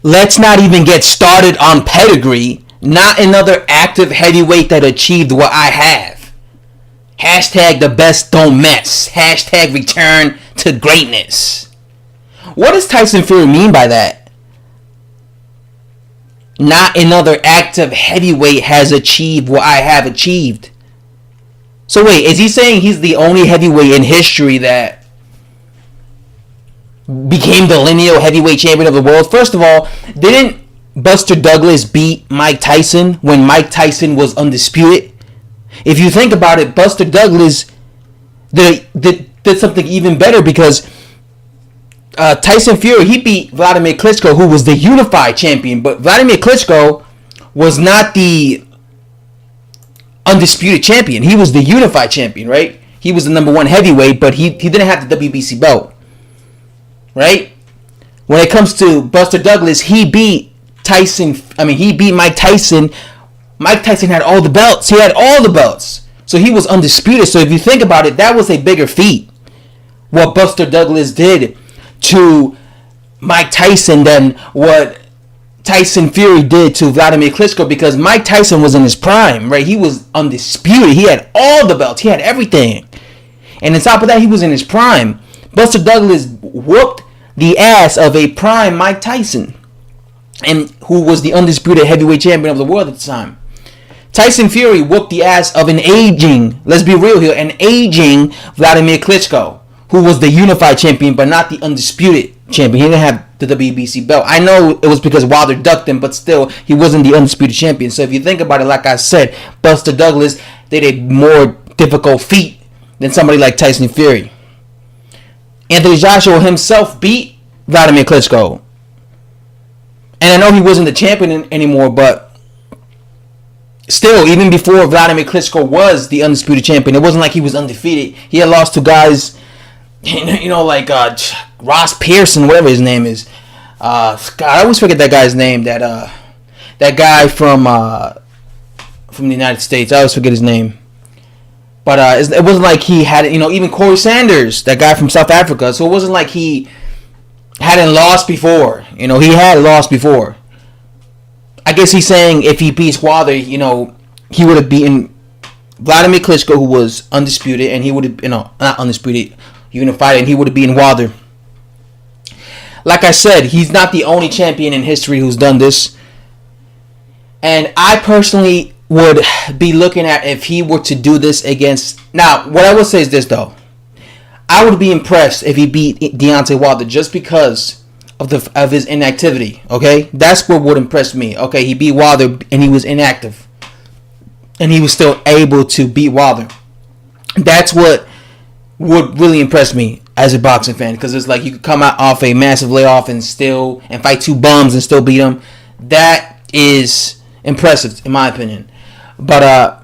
Let's not even get started on pedigree. Not another active heavyweight that achieved what I have. Hashtag the best don't mess. Hashtag return to greatness. What does Tyson Fury mean by that? Not another active heavyweight has achieved what I have achieved. So wait, is he saying he's the only heavyweight in history that became the lineal heavyweight champion of the world? First of all, didn't Buster Douglas beat Mike Tyson when Mike Tyson was undisputed? If you think about it, Buster Douglas did something even better, because Tyson Fury, he beat Vladimir Klitschko, who was the unified champion, but Vladimir Klitschko was not the undisputed champion. He was the unified champion, right? He was the number one heavyweight, but he didn't have the WBC belt, right? When it comes to Buster Douglas, he beat Mike Tyson. Mike Tyson had all the belts. He had all the belts. So he was undisputed. So if you think about it, that was a bigger feat, what Buster Douglas did to Mike Tyson, than what Tyson Fury did to Vladimir Klitschko, because Mike Tyson was in his prime, right? He was undisputed. He had all the belts. He had everything. And on top of that, he was in his prime. Buster Douglas whooped the ass of a prime Mike Tyson, and who was the undisputed heavyweight champion of the world at the time. Tyson Fury whooped the ass of an aging, let's be real here, an aging Vladimir Klitschko, who was the unified champion but not the undisputed champion. He didn't have the WBC belt. I know it was because Wilder ducked him, but still, he wasn't the undisputed champion. So if you think about it, like I said, Buster Douglas did a more difficult feat than somebody like Tyson Fury. Anthony Joshua himself beat Vladimir Klitschko. And I know he wasn't the champion anymore, but still, even before Vladimir Klitschko was the undisputed champion, it wasn't like he was undefeated. He had lost to guys, like Ross Pearson, whatever his name is. God, I always forget that guy's name. That guy from the United States. I always forget his name. But it wasn't like he had, even Corey Sanders, that guy from South Africa. So it wasn't like he hadn't lost before. He had lost before. I guess he's saying if he beats Wilder, he would have beaten Vladimir Klitschko, who was undisputed, and he would have, not undisputed, unified, and he would have beaten Wilder. Like I said, he's not the only champion in history who's done this. And I personally would be looking at if he were to do this against... Now, what I would say is this, though. I would be impressed if he beat Deontay Wilder just because of his inactivity, okay? That's what would impress me. Okay, he beat Wilder and he was inactive. And he was still able to beat Wilder. That's what would really impress me as a boxing fan, because it's like you could come out off a massive layoff and fight two bums and still beat them. That is impressive, in my opinion. But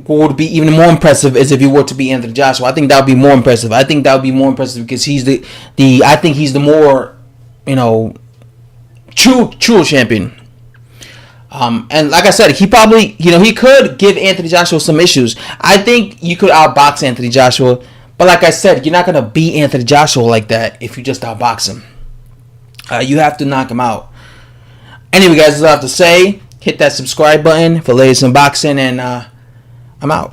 what would be even more impressive is if you were to beat Anthony Joshua. I think that would be more impressive. I think that would be more impressive because he's I think he's the more, true champion. And like I said, he probably, he could give Anthony Joshua some issues. I think you could outbox Anthony Joshua, but like I said, you're not gonna beat Anthony Joshua like that if you just outbox him. You have to knock him out. Anyway, guys, that's all I have to say. Hit that subscribe button for latest in boxing, and I'm out.